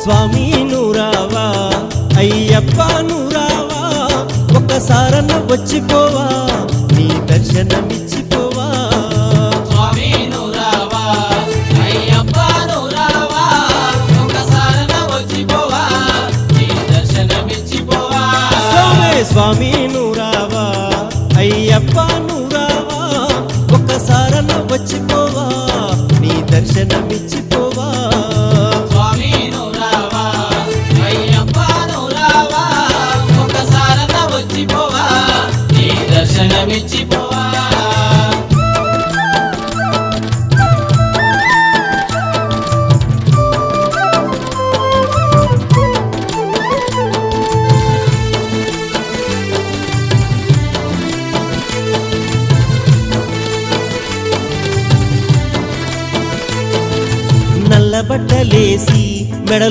స్వామి నూరావా అయ్యప్ప నూరావా ఒక్కసారన్న వచ్చిపోవా నీ దర్శనమిచ్చిపోవా స్వామి నూరావా అయ్యప్ప నూరావా ఒక్కసారన్న వచ్చిపోవా నీ దర్శనమిచ్చిపోవా స్వామి నూరావా అయ్యప్ప నూరావా ఒక్కసారన్న వచ్చిపోవా నీ దర్శనమిచ్చిపోవా స్వామి నూరావా అయ్యప్ప నూరావా ఒక్కసారన్న వచ్చిపోవా నీ దర్శనమిచ్చిపోవా నల్ల బట్టలేసి మెడలో